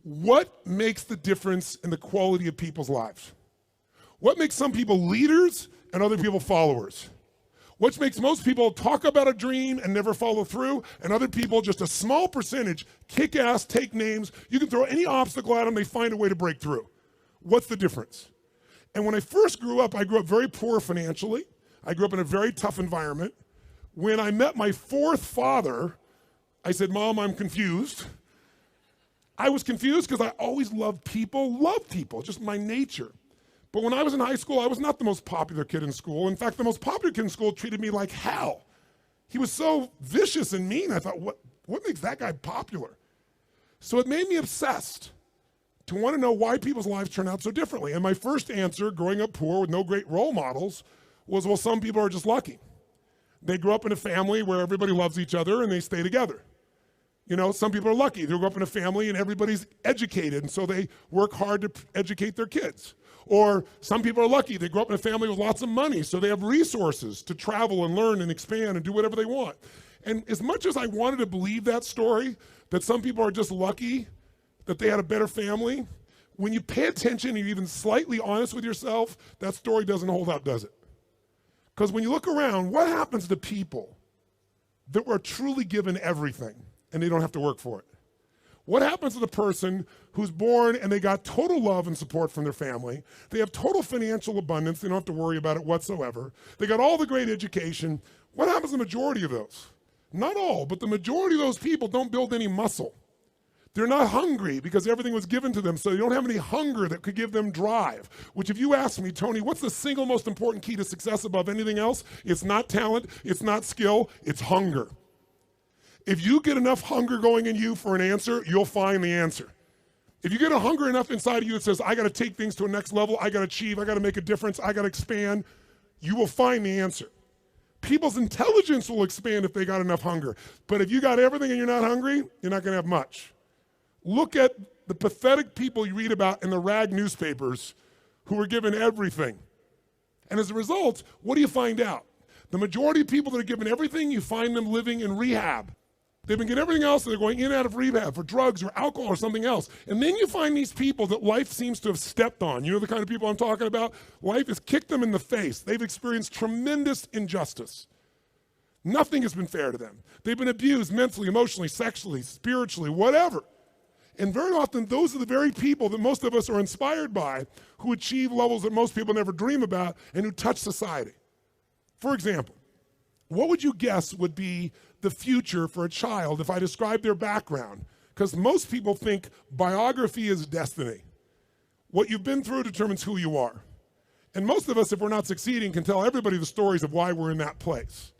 What makes the difference in the quality of people's lives? What makes some people leaders and other people followers? What makes most people talk about a dream and never follow through, and other people, just a small percentage, kick ass, take names. You can throw any obstacle at them, they find a way to break through. What's the difference? And when I first grew up, I grew up very poor financially. I grew up in a very tough environment. When I met my fourth father, I said, Mom, I'm confused. I was confused because I always loved people, just my nature. But when I was in high school, I was not the most popular kid in school. In fact, the most popular kid in school treated me like hell. He was so vicious and mean. I thought, what makes that guy popular? So it made me obsessed to want to know why people's lives turn out so differently. And my first answer, growing up poor with no great role models, was, well, some people are just lucky. They grew up in a family where everybody loves each other and they stay together. You know, some people are lucky. They grew up in a family and everybody's educated, and so they work hard to educate their kids. Or some people are lucky. They grew up in a family with lots of money, so they have resources to travel and learn and expand and do whatever they want. And as much as I wanted to believe that story, that some people are just lucky, that they had a better family, when you pay attention and you're even slightly honest with yourself, that story doesn't hold up, does it? Because when you look around, what happens to people that were truly given everything and they don't have to work for it? What happens to the person who's born and they got total love and support from their family? They have total financial abundance. They don't have to worry about it whatsoever. They got all the great education. What happens to the majority of those? Not all, but the majority of those people don't build any muscle. They're not hungry because everything was given to them, so they don't have any hunger that could give them drive. Which if you ask me, Tony, what's the single most important key to success above anything else? It's not talent, it's not skill, it's hunger. If you get enough hunger going in you for an answer, you'll find the answer. If you get a hunger enough inside of you that says, I gotta take things to a next level, I gotta achieve, I gotta make a difference, I gotta expand, you will find the answer. People's intelligence will expand if they got enough hunger. But if you got everything and you're not hungry, you're not gonna have much. Look at the pathetic people you read about in the rag newspapers who were given everything. And as a result, what do you find out? The majority of people that are given everything, you find them living in rehab. They've been getting everything else and they're going in and out of rehab for drugs or alcohol or something else. And then you find these people that life seems to have stepped on. You know the kind of people I'm talking about? Life has kicked them in the face. They've experienced tremendous injustice. Nothing has been fair to them. They've been abused mentally, emotionally, sexually, spiritually, whatever. And very often, those are the very people that most of us are inspired by, who achieve levels that most people never dream about and who touch society. For example, what would you guess would be the future for a child if I described their background? Because most people think biography is destiny. What you've been through determines who you are. And most of us, if we're not succeeding, can tell everybody the stories of why we're in that place.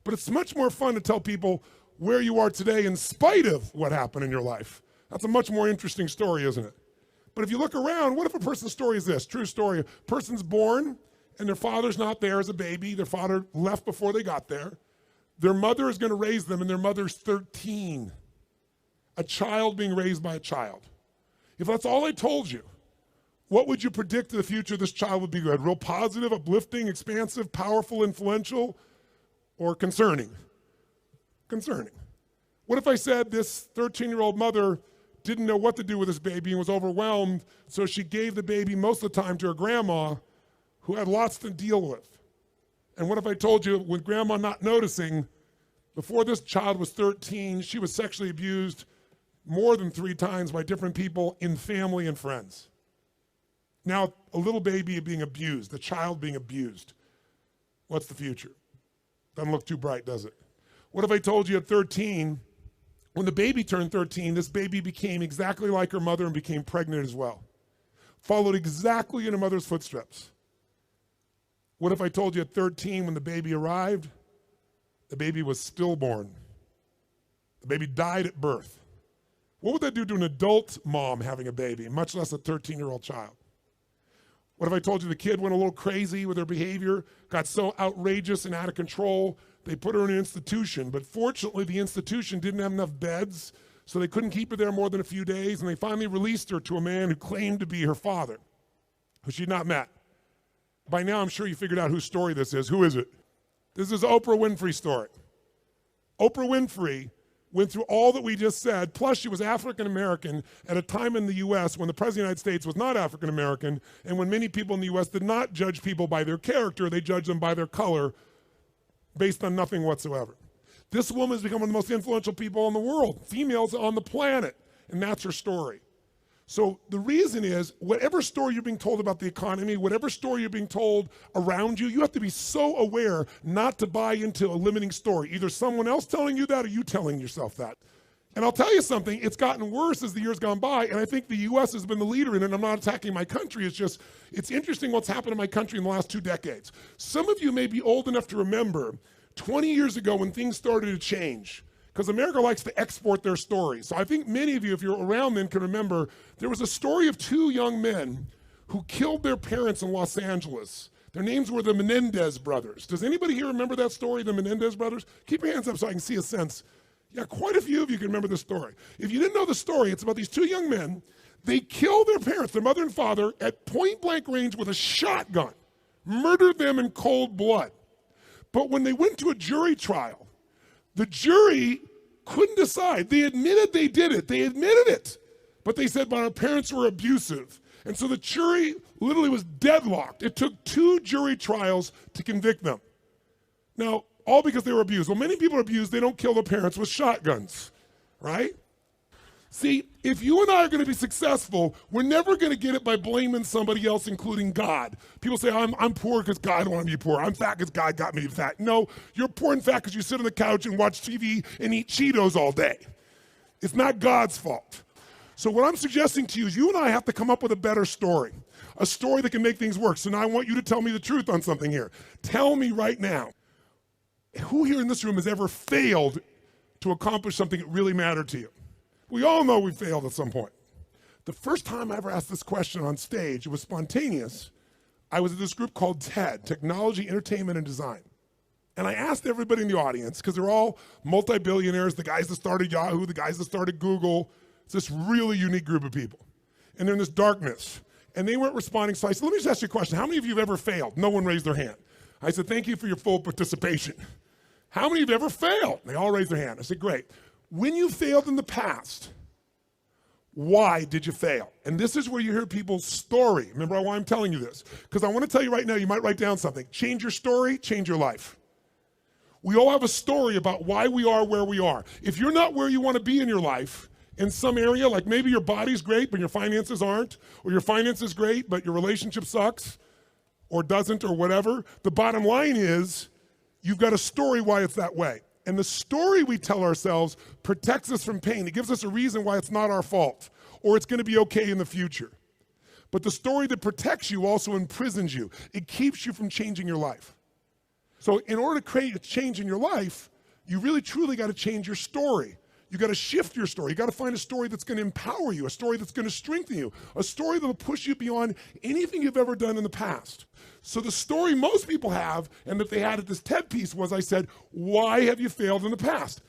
But it's much more fun to tell people where you are today in spite of what happened in your life. That's a much more interesting story, isn't it? But if you look around, what if a person's story is this? True story. A person's born and their father's not there as a baby. Their father left before they got there. Their mother is going to raise them and their mother's 13. A child being raised by a child. If that's all I told you, what would you predict the future of this child would be good? Real positive, uplifting, expansive, powerful, influential, or concerning? Concerning. What if I said this 13-year-old mother didn't know what to do with this baby and was overwhelmed, so she gave the baby most of the time to her grandma, who had lots to deal with? And what if I told you, with grandma not noticing, before this child was 13, she was sexually abused more than 3 times by different people in family and friends? Now, a little baby being abused, the child being abused. What's the future? Doesn't look too bright, does it? What if I told you at 13, when the baby turned 13, this baby became exactly like her mother and became pregnant as well? Followed exactly in her mother's footsteps. What if I told you at 13, when the baby arrived, the baby was stillborn? The baby died at birth. What would that do to an adult mom having a baby, much less a 13-year-old child? What if I told you the kid went a little crazy with her behavior, got so outrageous and out of control, they put her in an institution, but fortunately the institution didn't have enough beds, so they couldn't keep her there more than a few days, and they finally released her to a man who claimed to be her father, who she'd not met. By now, I'm sure you figured out whose story this is. Who is it? This is Oprah Winfrey's story. Oprah Winfrey went through all that we just said, plus she was African American at a time in the US when the President of the United States was not African American, and when many people in the US did not judge people by their character, they judged them by their color based on nothing whatsoever. This woman has become one of the most influential people in the world, females on the planet, and that's her story. So the reason is, whatever story you're being told about the economy, whatever story you're being told around you, you have to be so aware not to buy into a limiting story. Either someone else telling you that or you telling yourself that. And I'll tell you something, it's gotten worse as the years gone by, and I think the US has been the leader in it, and I'm not attacking my country, it's interesting what's happened in my country in the last 2 decades. Some of you may be old enough to remember 20 years ago when things started to change, because America likes to export their stories. So I think many of you, if you're around then, can remember there was a story of 2 young men who killed their parents in Los Angeles. Their names were the Menendez brothers. Does anybody here remember that story, the Menendez brothers? Keep your hands up so I can see a sense. Yeah, quite a few of you can remember the story. If you didn't know the story, it's about these 2 young men. They killed their parents, their mother and father, at point blank range with a shotgun, murdered them in cold blood. But when they went to a jury trial, the jury couldn't decide. They admitted they did it. They admitted it. But they said, but our parents were abusive. And so the jury literally was deadlocked. It took 2 jury trials to convict them. Now, all because they were abused. Well, many people are abused. They don't kill their parents with shotguns, right? See, if you and I are going to be successful, we're never going to get it by blaming somebody else, including God. People say, I'm poor because God wanted me to be poor. I'm fat because God got me fat. No, you're poor and fat because you sit on the couch and watch TV and eat Cheetos all day. It's not God's fault. So what I'm suggesting to you is you and I have to come up with a better story, a story that can make things work. So now I want you to tell me the truth on something here. Tell me right now, who here in this room has ever failed to accomplish something that really mattered to you? We all know we failed at some point. The first time I ever asked this question on stage, it was spontaneous. I was at this group called TED, Technology, Entertainment, and Design. And I asked everybody in the audience, because they're all multi-billionaires, the guys that started Yahoo, the guys that started Google. It's this really unique group of people. And they're in this darkness. And they weren't responding, so I said, let me just ask you a question. How many of you have ever failed? No one raised their hand. I said, thank you for your full participation. How many of you have ever failed? They all raised their hand. I said, great. When you failed in the past, why did you fail? And this is where you hear people's story. Remember why I'm telling you this? Because I want to tell you right now, you might write down something. Change your story, change your life. We all have a story about why we are where we are. If you're not where you want to be in your life, in some area, like maybe your body's great, but your finances aren't, or your finances great, but your relationship sucks, or doesn't, or whatever, the bottom line is, you've got a story why it's that way. And the story we tell ourselves protects us from pain. It gives us a reason why it's not our fault, or it's going to be okay in the future. But the story that protects you also imprisons you. It keeps you from changing your life. So in order to create a change in your life, you really truly got to change your story. You got to shift your story. You got to find a story that's going to empower you, a story that's going to strengthen you, a story that'll push you beyond anything you've ever done in the past. So the story most people have, and that they had at this TED piece was, I said, why have you failed in the past?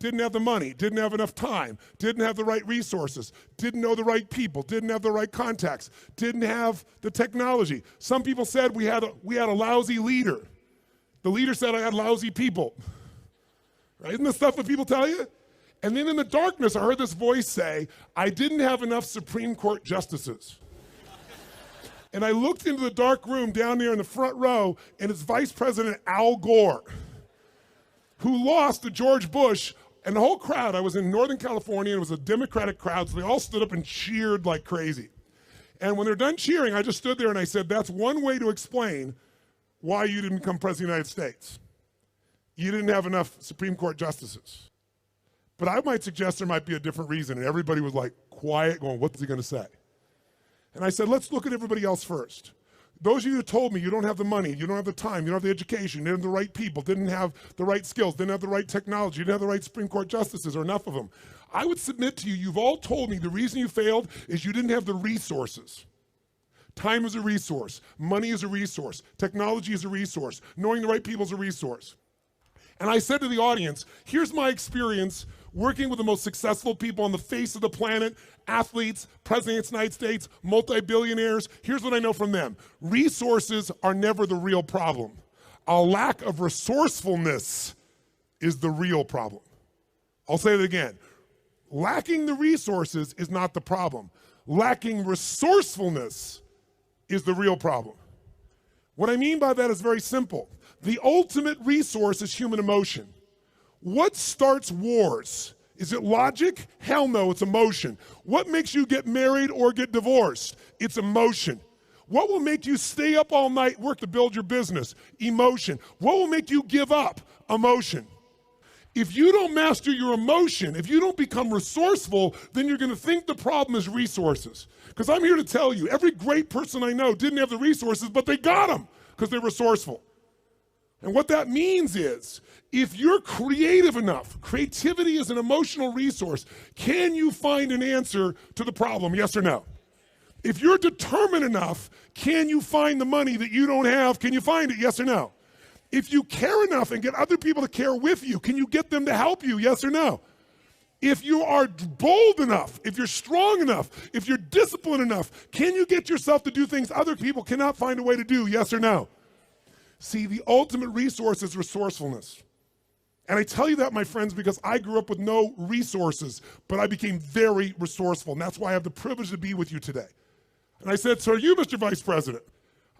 Didn't have the money, didn't have enough time, didn't have the right resources, didn't know the right people, didn't have the right contacts, didn't have the technology. Some people said we had a lousy leader. The leader said I had lousy people. Right? Isn't this stuff that people tell you? And then in the darkness, I heard this voice say, I didn't have enough Supreme Court justices. And I looked into the dark room down there in the front row, and it's Vice President Al Gore, who lost to George Bush, and the whole crowd, I was in Northern California, and it was a Democratic crowd, so they all stood up and cheered like crazy. And when they're done cheering, I just stood there and I said, that's one way to explain why you didn't become President of the United States. You didn't have enough Supreme Court justices. But I might suggest there might be a different reason, and everybody was like quiet, going, what's he going to say? And I said, let's look at everybody else first. Those of you who told me you don't have the money, you don't have the time, you don't have the education, you didn't have the right people, didn't have the right skills, didn't have the right technology, you didn't have the right Supreme Court justices, or enough of them. I would submit to you, you've all told me the reason you failed is you didn't have the resources. Time is a resource. Money is a resource. Technology is a resource. Knowing the right people is a resource. And I said to the audience, here's my experience working with the most successful people on the face of the planet, athletes, presidents of the United States, multi-billionaires. Here's what I know from them. Resources are never the real problem. A lack of resourcefulness is the real problem. I'll say it again. Lacking the resources is not the problem. Lacking resourcefulness is the real problem. What I mean by that is very simple. The ultimate resource is human emotion. What starts wars? Is it logic? Hell no, it's emotion. What makes you get married or get divorced? It's emotion. What will make you stay up all night, work to build your business? Emotion. What will make you give up? Emotion. If you don't master your emotion, if you don't become resourceful, then you're gonna think the problem is resources. Because I'm here to tell you, every great person I know didn't have the resources, but they got them because they're resourceful. And what that means is, if you're creative enough, creativity is an emotional resource, can you find an answer to the problem, yes or no? If you're determined enough, can you find the money that you don't have? Can you find it, yes or no? If you care enough and get other people to care with you, can you get them to help you, yes or no? If you are bold enough, if you're strong enough, if you're disciplined enough, can you get yourself to do things other people cannot find a way to do, yes or no? See, the ultimate resource is resourcefulness. And I tell you that, my friends, because I grew up with no resources, but I became very resourceful, and that's why I have the privilege to be with you today. And I said, so are you, Mr. Vice President?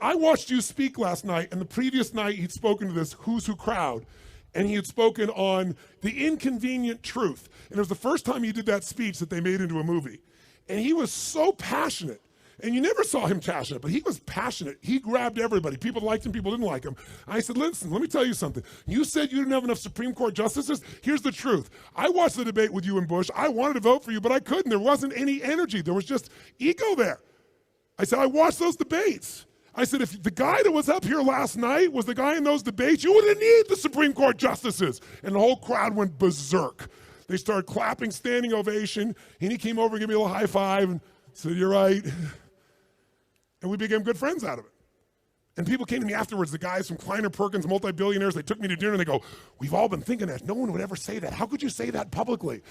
I watched you speak last night, and the previous night he'd spoken to this Who's Who crowd, and he had spoken on the inconvenient truth. And it was the first time he did that speech that they made into a movie. And he was so passionate. And you never saw him passionate, but he was passionate. He grabbed everybody. People liked him, people didn't like him. I said, listen, let me tell you something. You said you didn't have enough Supreme Court justices? Here's the truth. I watched the debate with you and Bush. I wanted to vote for you, but I couldn't. There wasn't any energy. There was just ego there. I said, I watched those debates. I said, if the guy that was up here last night was the guy in those debates, you wouldn't need the Supreme Court justices. And the whole crowd went berserk. They started clapping, standing ovation, and he came over and gave me a little high five and said, you're right. And we became good friends out of it. And people came to me afterwards, the guys from Kleiner Perkins, multi-billionaires, they took me to dinner and they go, we've all been thinking that. No one would ever say that. How could you say that publicly?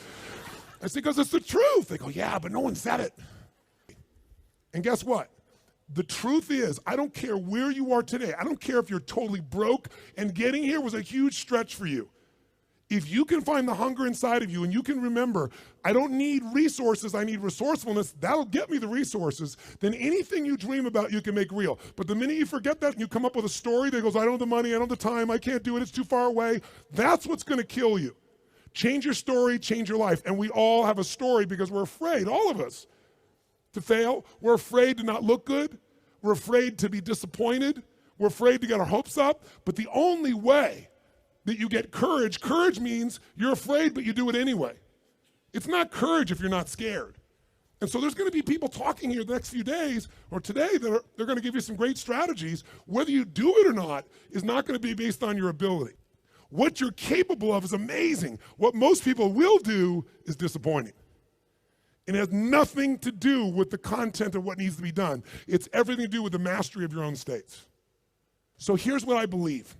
I said, because it's the truth. They go, yeah, but no one said it. And guess what? The truth is, I don't care where you are today. I don't care if you're totally broke and getting here was a huge stretch for you. If you can find the hunger inside of you and you can remember, I don't need resources, I need resourcefulness, that'll get me the resources, then anything you dream about you can make real. But the minute you forget that and you come up with a story that goes, I don't have the money, I don't have the time, I can't do it, it's too far away, that's what's gonna kill you. Change your story, change your life. And we all have a story because we're afraid, all of us, to fail. We're afraid to not look good. We're afraid to be disappointed. We're afraid to get our hopes up. But the only way that you get courage, courage means you're afraid, but you do it anyway. It's not courage if you're not scared. And so there's gonna be people talking here the next few days or today that they're gonna give you some great strategies. Whether you do it or not is not gonna be based on your ability. What you're capable of is amazing. What most people will do is disappointing. It has nothing to do with the content of what needs to be done. It's everything to do with the mastery of your own states. So here's what I believe.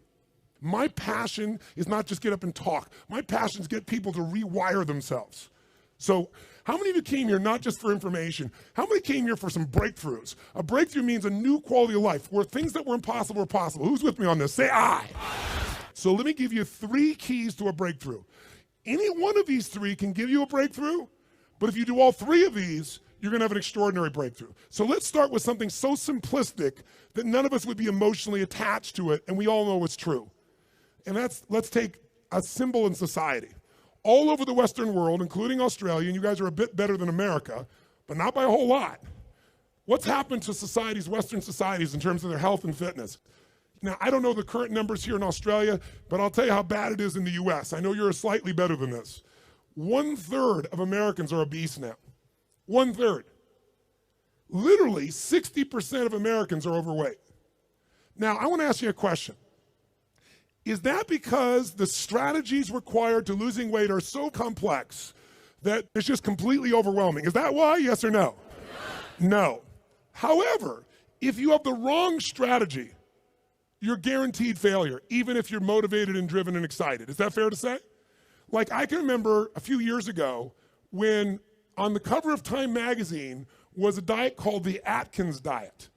My passion is not just get up and talk. My passion is get people to rewire themselves. So how many of you came here not just for information? How many came here for some breakthroughs? A breakthrough means a new quality of life where things that were impossible are possible. Who's with me on this? Say aye. So let me give you 3 keys to a breakthrough. Any one of these 3 can give you a breakthrough, but if you do all 3 of these, you're gonna have an extraordinary breakthrough. So let's start with something so simplistic that none of us would be emotionally attached to it, and we all know it's true. And let's take a symbol in society. All over the Western world, including Australia, and you guys are a bit better than America, but not by a whole lot. What's happened to societies, Western societies, in terms of their health and fitness? Now, I don't know the current numbers here in Australia, but I'll tell you how bad it is in the US. I know you're slightly better than this. 1/3 of Americans are obese now. 1/3. Literally 60% of Americans are overweight. Now, I wanna ask you a question. Is that because the strategies required to losing weight are so complex that it's just completely overwhelming? Is that why, yes or no? No. However, if you have the wrong strategy, you're guaranteed failure, even if you're motivated and driven and excited. Is that fair to say? Like, I can remember a few years ago when on the cover of Time magazine was a diet called the Atkins diet.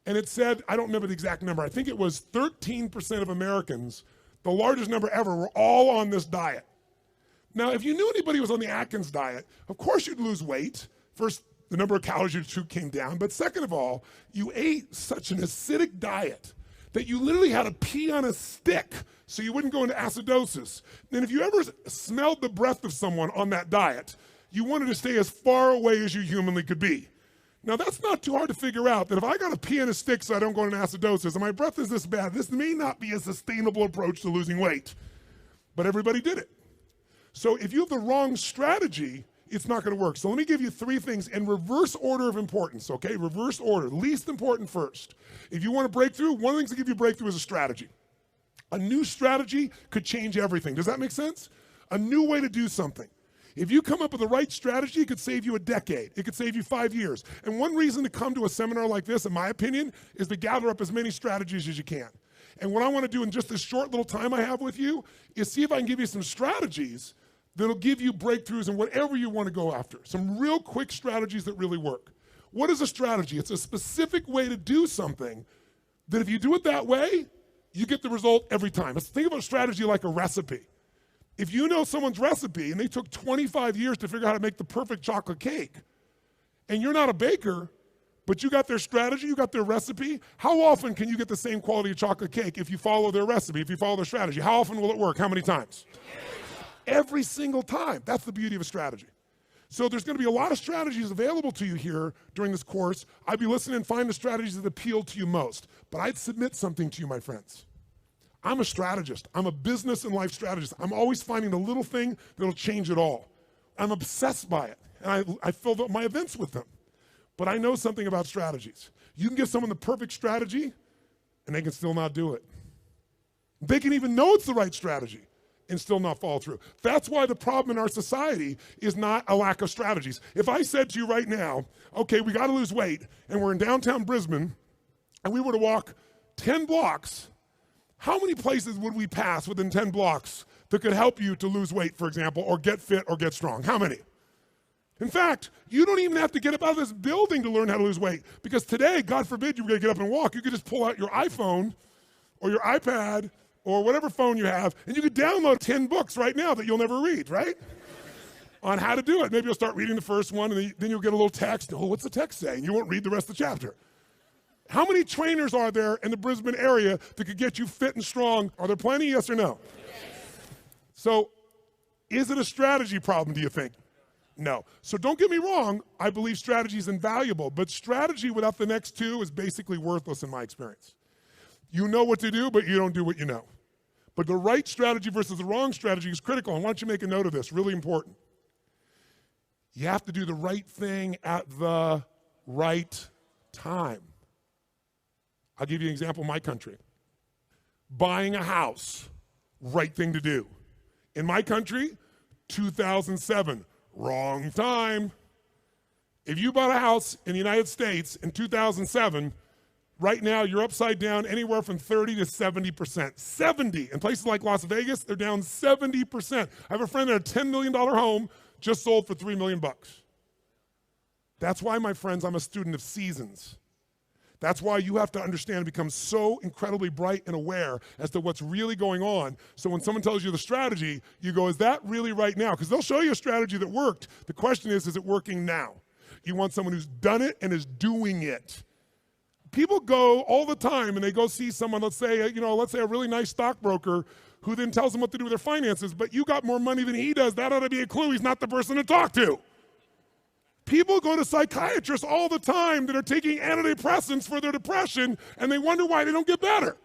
And it said, I don't remember the exact number, I think it was 13% of Americans, the largest number ever, were all on this diet. Now, if you knew anybody who was on the Atkins diet, of course you'd lose weight. First, the number of calories you took came down, but second of all, you ate such an acidic diet that you literally had to pee on a stick so you wouldn't go into acidosis. And if you ever smelled the breath of someone on that diet, you wanted to stay as far away as you humanly could be. Now, that's not too hard to figure out, that if I got to pee on a stick so I don't go into acidosis and my breath is this bad, this may not be a sustainable approach to losing weight. But everybody did it. So if you have the wrong strategy, it's not going to work. So let me give you 3 things in reverse order of importance, okay? Reverse order, least important first. If you want a breakthrough, one of the things that give you a breakthrough is a strategy. A new strategy could change everything. Does that make sense? A new way to do something. If you come up with the right strategy, it could save you a decade. It could save you 5 years. And one reason to come to a seminar like this, in my opinion, is to gather up as many strategies as you can. And what I want to do in just this short little time I have with you is see if I can give you some strategies that'll give you breakthroughs in whatever you want to go after. Some real quick strategies that really work. What is a strategy? It's a specific way to do something that if you do it that way, you get the result every time. Let's think about strategy like a recipe. If you know someone's recipe and they took 25 years to figure out how to make the perfect chocolate cake, and you're not a baker, but you got their strategy, you got their recipe, how often can you get the same quality of chocolate cake if you follow their recipe, if you follow their strategy? How often will it work? How many times? Every single time. That's the beauty of a strategy. So there's going to be a lot of strategies available to you here during this course. I'd be listening and find the strategies that appeal to you most. But I'd submit something to you, my friends. I'm a strategist. I'm a business and life strategist. I'm always finding the little thing that'll change it all. I'm obsessed by it. And I fill up my events with them. But I know something about strategies. You can give someone the perfect strategy, and they can still not do it. They can even know it's the right strategy and still not follow through. That's why the problem in our society is not a lack of strategies. If I said to you right now, okay, we got to lose weight, and we're in downtown Brisbane, and we were to walk 10 blocks, how many places would we pass within 10 blocks that could help you to lose weight, for example, or get fit or get strong? How many? In fact, you don't even have to get up out of this building to learn how to lose weight, because today, God forbid you were going to get up and walk, you could just pull out your iPhone or your iPad or whatever phone you have, and you could download 10 books right now that you'll never read, right? On how to do it. Maybe you'll start reading the first one, and then you'll get a little text. Oh, what's the text say? And you won't read the rest of the chapter. How many trainers are there in the Brisbane area that could get you fit and strong? Are there plenty, yes or no? Yes. So, is it a strategy problem, do you think? No. So don't get me wrong, I believe strategy is invaluable, but strategy without the next 2 is basically worthless in my experience. You know what to do, but you don't do what you know. But the right strategy versus the wrong strategy is critical. And why don't you make a note of this? Really important. You have to do the right thing at the right time. I'll give you an example in my country. Buying a house, right thing to do. In my country, 2007, wrong time. If you bought a house in the United States in 2007, right now, you're upside down anywhere from 30 to 70%. 70. In places like Las Vegas, they're down 70%. I have a friend that had a $10 million home just sold for $3 million. That's why, my friends, I'm a student of seasons. That's why you have to understand and become so incredibly bright and aware as to what's really going on. So when someone tells you the strategy, you go, is that really right now? Because they'll show you a strategy that worked. The question is it working now? You want someone who's done it and is doing it. People go all the time and they go see someone, let's say a really nice stockbroker who then tells them what to do with their finances, but you got more money than he does. That ought to be a clue he's not the person to talk to. People go to psychiatrists all the time that are taking antidepressants for their depression, and they wonder why they don't get better.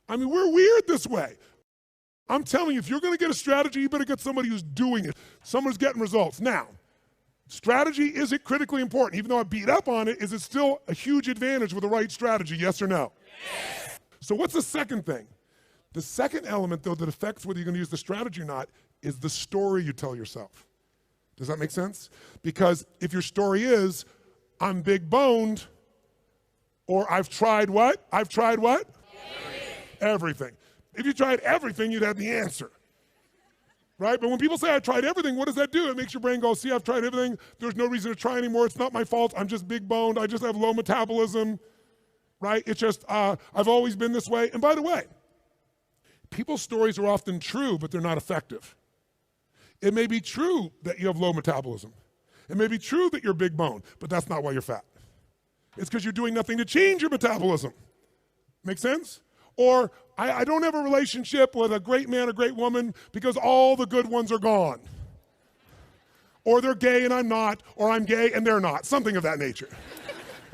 I mean, we're weird this way. I'm telling you, if you're going to get a strategy, you better get somebody who's doing it, someone who's getting results. Now, strategy, is it critically important? Even though I beat up on it, is it still a huge advantage with the right strategy, yes or no? Yes. So what's the second thing? The second element, though, that affects whether you're going to use the strategy or not is the story you tell yourself. Does that make sense? Because if your story is, I'm big boned, or I've tried what? I've tried what? Everything. If you tried everything, you'd have the answer. Right? But when people say I tried everything, what does that do? It makes your brain go, see, I've tried everything. There's no reason to try anymore. It's not my fault. I'm just big boned. I just have low metabolism. Right? It's just, I've always been this way. And by the way, people's stories are often true, but they're not effective. It may be true that you have low metabolism. It may be true that you're big bone, but that's not why you're fat. It's because you're doing nothing to change your metabolism. Make sense? Or I don't have a relationship with a great man or great woman because all the good ones are gone. Or they're gay and I'm not, or I'm gay and they're not, something of that nature,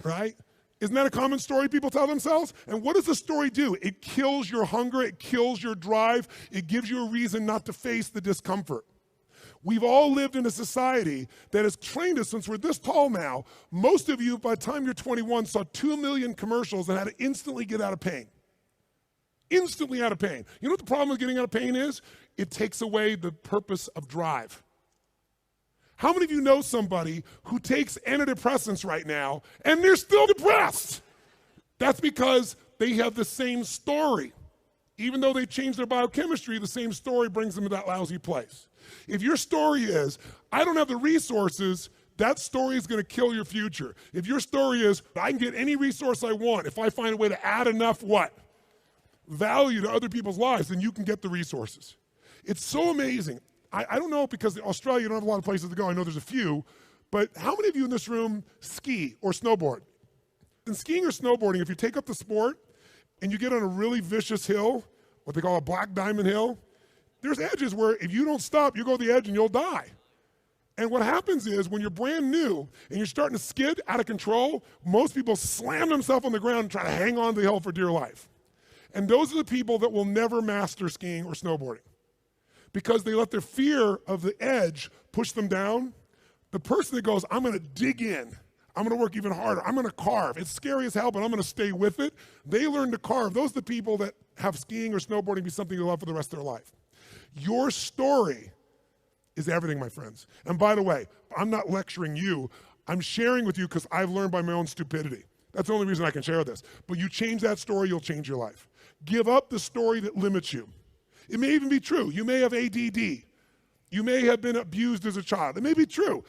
right? Isn't that a common story people tell themselves? And what does the story do? It kills your hunger, it kills your drive, it gives you a reason not to face the discomfort. We've all lived in a society that has trained us since we're this tall now. Most of you, by the time you're 21, saw 2 million commercials and had to instantly get out of pain. Instantly out of pain. You know what the problem with getting out of pain is? It takes away the purpose of drive. How many of you know somebody who takes antidepressants right now and they're still depressed? That's because they have the same story. Even though they changed their biochemistry, the same story brings them to that lousy place. If your story is, I don't have the resources, that story is going to kill your future. If your story is, I can get any resource I want if I find a way to add enough what? Value to other people's lives, then you can get the resources. It's so amazing. I don't know, because in Australia you don't have a lot of places to go. I know there's a few, but how many of you in this room ski or snowboard? In skiing or snowboarding, if you take up the sport and you get on a really vicious hill, what they call a black diamond hill, there's edges where if you don't stop, you go to the edge and you'll die. And what happens is when you're brand new and you're starting to skid out of control, most people slam themselves on the ground and try to hang on to the hill for dear life. And those are the people that will never master skiing or snowboarding because they let their fear of the edge push them down. The person that goes, I'm going to dig in, I'm going to work even harder, I'm going to carve. It's scary as hell, but I'm going to stay with it. They learn to carve. Those are the people that have skiing or snowboarding be something they love for the rest of their life. Your story is everything, my friends. And by the way, I'm not lecturing you. I'm sharing with you because I've learned by my own stupidity. That's the only reason I can share this. But you change that story, you'll change your life. Give up the story that limits you. It may even be true. You may have ADD. You may have been abused as a child. It may be true.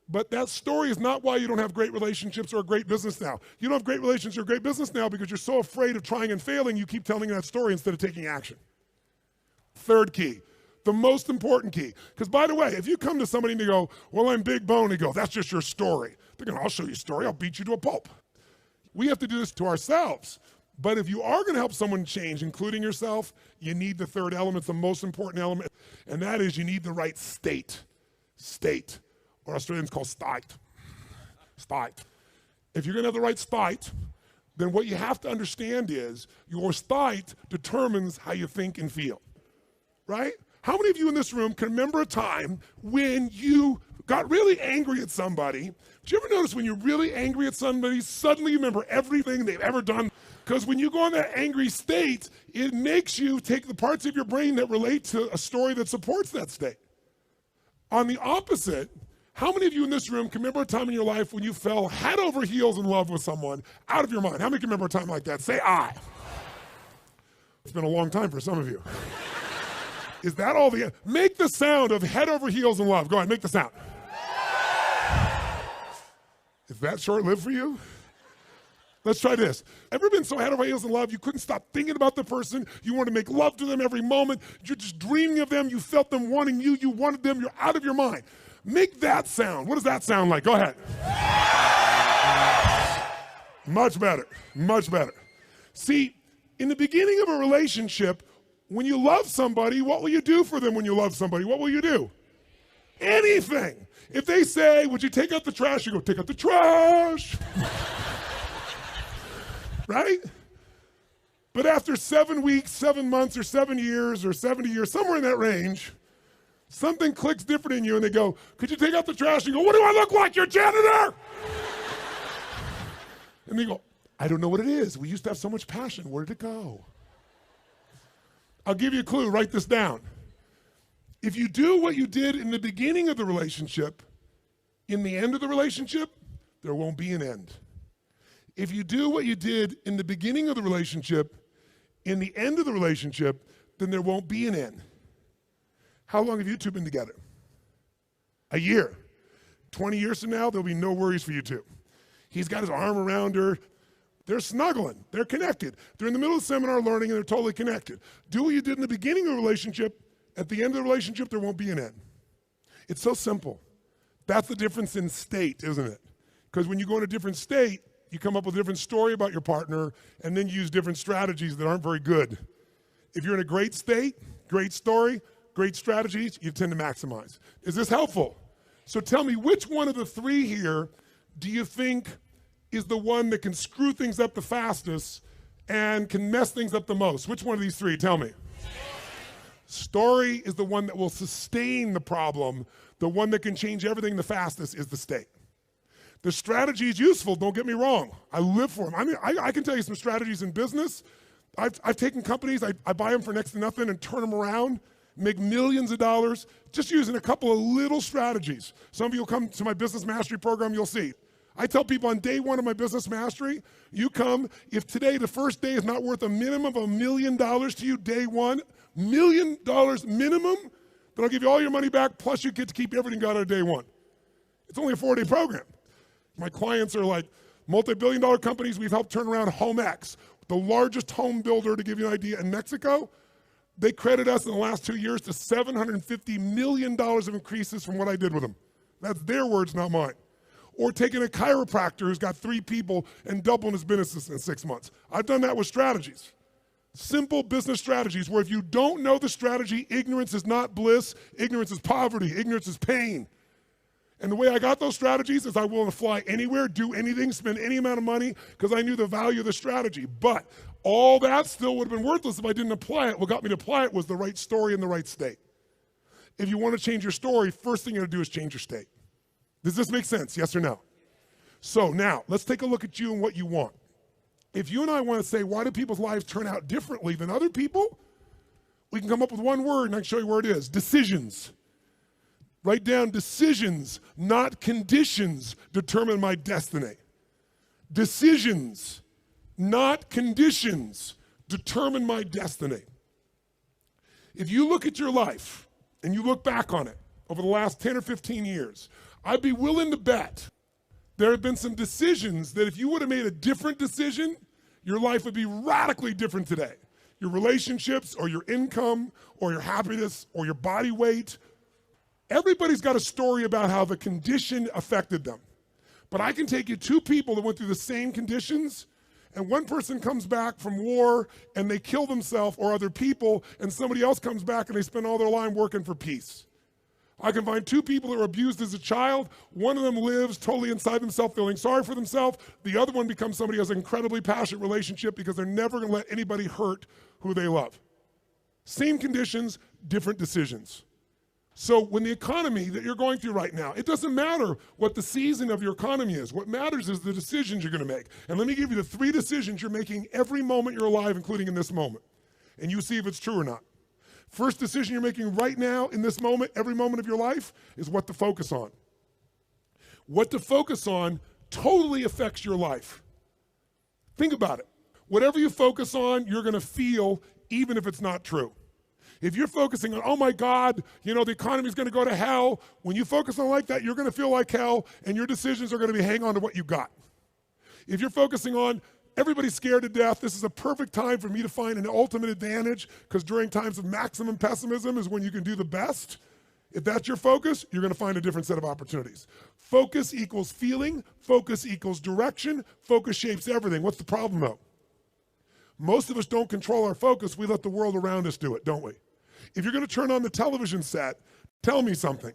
But that story is not why you don't have great relationships or a great business now. You don't have great relationships or great business now because you're so afraid of trying and failing, you keep telling that story instead of taking action. Third key, the most important key. Because by the way, if you come to somebody and they go, well, I'm big bone, they go, that's just your story. They're going, I'll show you a story, I'll beat you to a pulp. We have to do this to ourselves. But if you are going to help someone change, including yourself, you need the third element, it's the most important element, and that is you need the right state. State, or Australians call state. State. If you're going to have the right state, then what you have to understand is your state determines how you think and feel. Right? How many of you in this room can remember a time when you got really angry at somebody? Do you ever notice when you're really angry at somebody, suddenly you remember everything they've ever done? Because when you go in that angry state, it makes you take the parts of your brain that relate to a story that supports that state. On the opposite, how many of you in this room can remember a time in your life when you fell head over heels in love with someone out of your mind? How many can remember a time like that? Say I. It's been a long time for some of you. Is that all the, make the sound of head over heels in love. Go ahead, make the sound. Is that short-lived for you? Let's try this. Ever been so head over heels in love you couldn't stop thinking about the person, you wanted to make love to them every moment, you're just dreaming of them, you felt them wanting you, you wanted them, you're out of your mind. Make that sound. What does that sound like? Go ahead. Much better, much better. See, in the beginning of a relationship, when you love somebody, what will you do for them when you love somebody? What will you do? Anything. If they say, would you take out the trash? You go, take out the trash. Right? But after 7 weeks, 7 months, or 7 years, or 70 years, somewhere in that range, something clicks different in you and they go, could you take out the trash? You go, what do I look like, your janitor? And they go, I don't know what it is. We used to have so much passion. Where did it go? I'll give you a clue, write this down. If you do what you did in the beginning of the relationship, in the end of the relationship, there won't be an end. If you do what you did in the beginning of the relationship, in the end of the relationship, then there won't be an end. How long have you two been together? A year. 20 years from now, there'll be no worries for you two. He's got his arm around her. They're snuggling. They're connected. They're in the middle of the seminar learning and they're totally connected. Do what you did in the beginning of the relationship. At the end of the relationship, there won't be an end. It's so simple. That's the difference in state, isn't it? Because when you go in a different state, you come up with a different story about your partner, and then you use different strategies that aren't very good. If you're in a great state, great story, great strategies, you tend to maximize. Is this helpful? So tell me, which one of the three here do you think is the one that can screw things up the fastest and can mess things up the most? Which one of these three? Tell me. Story is the one that will sustain the problem. The one that can change everything the fastest is the state. The strategy is useful, don't get me wrong. I live for them. I mean, I can tell you some strategies in business. I've taken companies, I buy them for next to nothing and turn them around, make millions of dollars, just using a couple of little strategies. Some of you will come to my business mastery program, you'll see. I tell people on day one of my business mastery, you come, if today, the first day is not worth a minimum of $1 million to you, day one, $1 million minimum, then I'll give you all your money back, plus you get to keep everything got out of day one. It's only a 4-day program. My clients are like multi-billion-dollar companies. We've helped turn around HomeX, the largest home builder, to give you an idea, in Mexico. They credit us in the last 2 years to $750 million of increases from what I did with them. That's their words, not mine. Or taking a chiropractor who's got 3 people and doubling his business in 6 months. I've done that with strategies. Simple business strategies where if you don't know the strategy, ignorance is not bliss, ignorance is poverty, ignorance is pain. And the way I got those strategies is I willing to fly anywhere, do anything, spend any amount of money because I knew the value of the strategy. But all that still would have been worthless if I didn't apply it. What got me to apply it was the right story in the right state. If you want to change your story, first thing you're going to do is change your state. Does this make sense? Yes or no? So now, let's take a look at you and what you want. If you and I want to say, why do people's lives turn out differently than other people? We can come up with one word and I can show you where it is. Decisions. Write down decisions, not conditions, determine my destiny. Decisions, not conditions, determine my destiny. If you look at your life and you look back on it over the last 10 or 15 years, I'd be willing to bet there have been some decisions that if you would have made a different decision, your life would be radically different today. Your relationships or your income or your happiness or your body weight. Everybody's got a story about how the condition affected them. But I can take you 2 people that went through the same conditions, and one person comes back from war and they kill themselves or other people, and somebody else comes back and they spend all their life working for peace. I can find 2 people that were abused as a child. One of them lives totally inside themselves, feeling sorry for themselves. The other one becomes somebody who has an incredibly passionate relationship because they're never gonna let anybody hurt who they love. Same conditions, different decisions. So when the economy that you're going through right now, it doesn't matter what the season of your economy is. What matters is the decisions you're gonna make. And let me give you the 3 decisions you're making every moment you're alive, including in this moment. And you see if it's true or not. First decision you're making right now, in this moment, every moment of your life, is what to focus on. What to focus on totally affects your life. Think about it. Whatever you focus on, you're gonna feel, even if it's not true. If you're focusing on, oh my God, you know, the economy's gonna go to hell, when you focus on like that, you're gonna feel like hell, and your decisions are gonna be hang on to what you got. If you're focusing on, everybody's scared to death, this is a perfect time for me to find an ultimate advantage, because during times of maximum pessimism is when you can do the best. If that's your focus, you're gonna find a different set of opportunities. Focus equals feeling, focus equals direction, focus shapes everything. What's the problem though? Most of us don't control our focus, we let the world around us do it, don't we? If you're gonna turn on the television set, tell me something.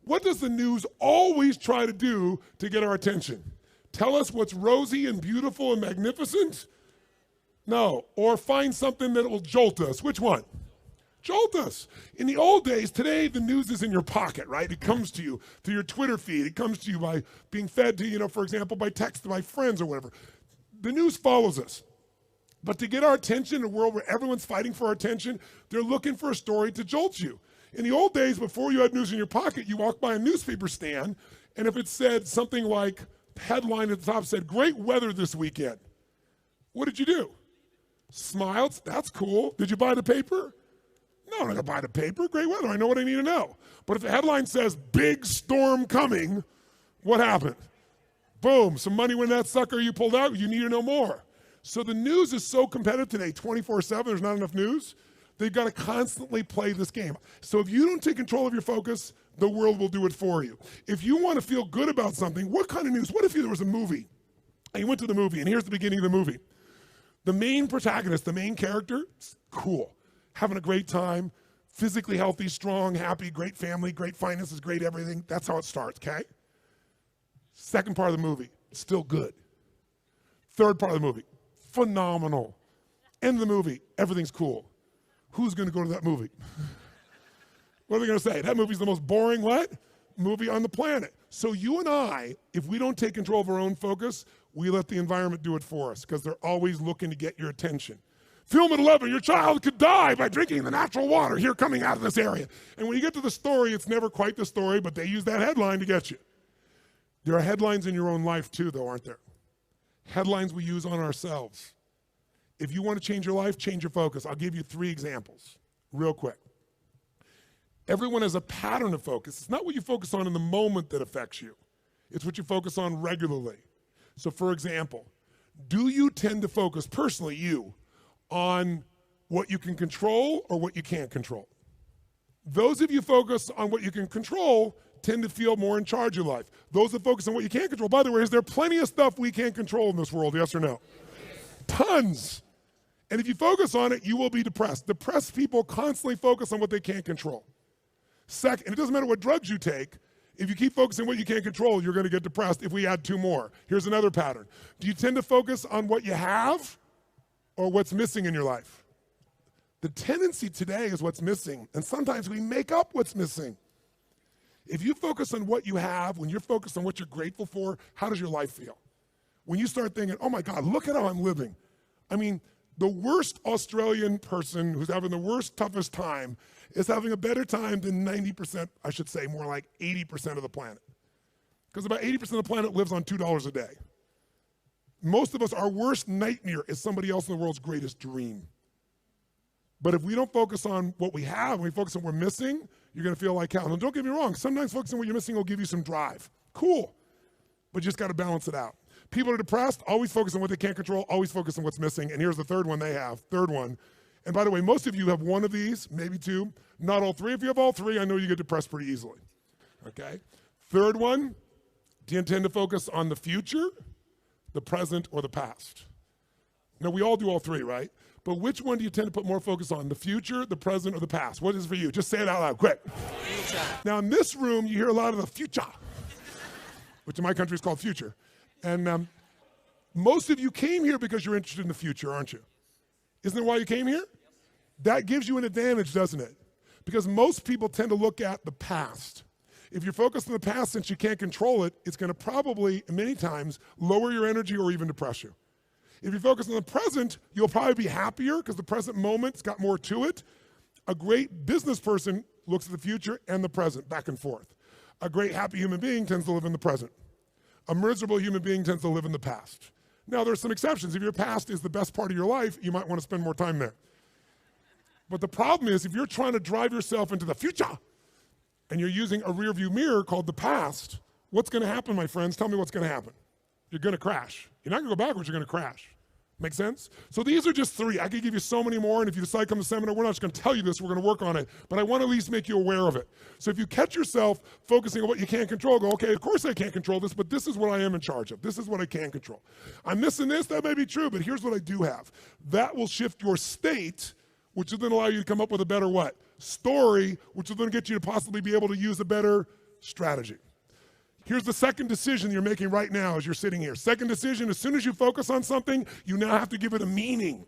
What does the news always try to do to get our attention? Tell us what's rosy and beautiful and magnificent? No, or find something that will jolt us. Which one? Jolt us. In the old days, today the news is in your pocket, right? It comes to you through your Twitter feed. It comes to you by being fed to, you know, for example, by text by friends or whatever. The news follows us. But to get our attention in a world where everyone's fighting for our attention, they're looking for a story to jolt you. In the old days, before you had news in your pocket, you walked by a newspaper stand, and if it said something like, headline at the top said, great weather this weekend, what did you do? Smiled, that's cool. Did you buy the paper? No, I'm not gonna buy the paper, great weather, I know what I need to know. But if the headline says, big storm coming, what happened? Boom, some money went in that sucker you pulled out, you need to know more. So the news is so competitive today, 24/7, there's not enough news. They've got to constantly play this game. So if you don't take control of your focus, the world will do it for you. If you want to feel good about something, what kind of news? What if there was a movie, and you went to the movie, and here's the beginning of the movie. The main protagonist, the main character, cool, having a great time, physically healthy, strong, happy, great family, great finances, great everything. That's how it starts, okay? Second part of the movie, still good. Third part of the movie, phenomenal. End of the movie, everything's cool. Who's gonna go to that movie? What are they gonna say? That movie's the most boring what? Movie on the planet. So you and I, if we don't take control of our own focus, we let the environment do it for us because they're always looking to get your attention. Film at 11, your child could die by drinking the natural water here coming out of this area. And when you get to the story, it's never quite the story, but they use that headline to get you. There are headlines in your own life too, though, aren't there? Headlines we use on ourselves. If you want to change your life, change your focus. I'll give you 3 examples real quick. Everyone has a pattern of focus. It's not what you focus on in the moment that affects you. It's what you focus on regularly. So for example, do you tend to focus, personally you, on what you can control or what you can't control? Those of you focus on what you can control tend to feel more in charge of life. Those that focus on what you can't control, by the way, is there plenty of stuff we can't control in this world, yes or no? Tons. And if you focus on it, you will be depressed. Depressed people constantly focus on what they can't control. Second, and it doesn't matter what drugs you take, if you keep focusing on what you can't control, you're going to get depressed if we add 2 more. Here's another pattern. Do you tend to focus on what you have or what's missing in your life? The tendency today is what's missing, and sometimes we make up what's missing. If you focus on what you have, when you're focused on what you're grateful for, how does your life feel? When you start thinking, oh my God, look at how I'm living. I mean, the worst Australian person who's having the worst, toughest time is having a better time than 90%, I should say, more like 80% of the planet. Because about 80% of the planet lives on $2 a day. Most of us, our worst nightmare is somebody else in the world's greatest dream. But if we don't focus on what we have, and we focus on what we're missing, you're gonna feel like hell. And don't get me wrong, sometimes focusing on what you're missing will give you some drive. Cool, but you just gotta balance it out. People are depressed, always focus on what they can't control, always focus on what's missing, and here's the third one they have, third one. And by the way, most of you have one of these, maybe 2, not all 3. If you have all 3, I know you get depressed pretty easily, okay? Third one, do you tend to focus on the future, the present, or the past? Now, we all do all 3, right? But which one do you tend to put more focus on, the future, the present, or the past? What is it for you? Just say it out loud, quick. Future. Now, in this room, you hear a lot of the future, which in my country is called future. And most of you came here because you're interested in the future, aren't you? Isn't that why you came here? That gives you an advantage, doesn't it? Because most people tend to look at the past. If you're focused on the past, since you can't control it, it's gonna probably, many times, lower your energy or even depress you. If you focus on the present, you'll probably be happier because the present moment's got more to it. A great business person looks at the future and the present, back and forth. A great happy human being tends to live in the present. A miserable human being tends to live in the past. Now, there's some exceptions. If your past is the best part of your life, you might want to spend more time there. But the problem is, if you're trying to drive yourself into the future and you're using a rear view mirror called the past, what's going to happen, my friends? Tell me what's going to happen. You're going to crash. You're not going to go backwards, you're going to crash. Make sense? So these are just 3. I could give you so many more, and if you decide to come to the seminar, we're not just going to tell you this, we're going to work on it, but I want to at least make you aware of it. So if you catch yourself focusing on what you can't control, go, okay, of course I can't control this, but this is what I am in charge of. This is what I can control. I'm missing this, that may be true, but here's what I do have. That will shift your state, which will then allow you to come up with a better what? Story, which will then get you to possibly be able to use a better strategy. Here's the second decision you're making right now as you're sitting here. Second decision, as soon as you focus on something, you now have to give it a meaning.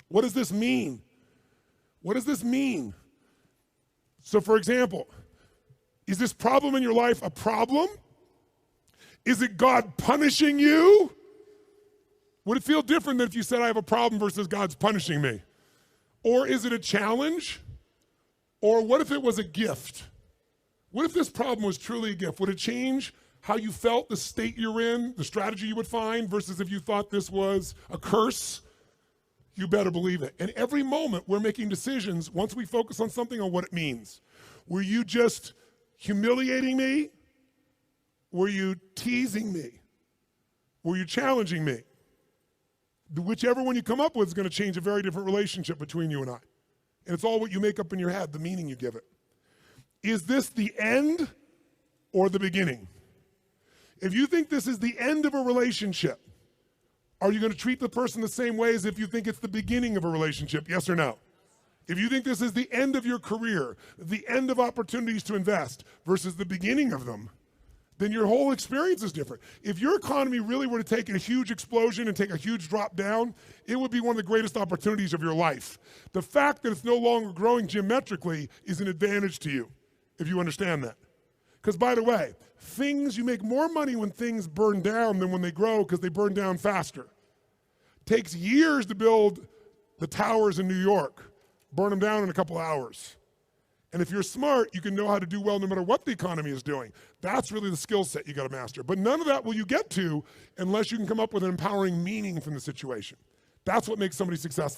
What does this mean? What does this mean? So for example, is this problem in your life a problem? Is it God punishing you? Would it feel different than if you said I have a problem versus God's punishing me? Or is it a challenge? Or what if it was a gift? What if this problem was truly a gift? Would it change how you felt, the state you're in, the strategy you would find, versus if you thought this was a curse? You better believe it. And every moment we're making decisions, once we focus on something, on what it means. Were you just humiliating me? Were you teasing me? Were you challenging me? Whichever one you come up with is going to change a very different relationship between you and I. And it's all what you make up in your head, the meaning you give it. is this the end or the beginning? If you think this is the end of a relationship, are you going to treat the person the same way as if you think it's the beginning of a relationship? Yes or no? If you think this is the end of your career, the end of opportunities to invest versus the beginning of them, then your whole experience is different. If your economy really were to take a huge explosion and take a huge drop down, it would be one of the greatest opportunities of your life. The fact that it's no longer growing geometrically is an advantage to you, if you understand that. Because by the way, you make more money when things burn down than when they grow because they burn down faster. Takes years to build the towers in New York, burn them down in a couple hours. And if you're smart, you can know how to do well no matter what the economy is doing. That's really the skill set you got to master. But none of that will you get to unless you can come up with an empowering meaning from the situation. That's what makes somebody successful.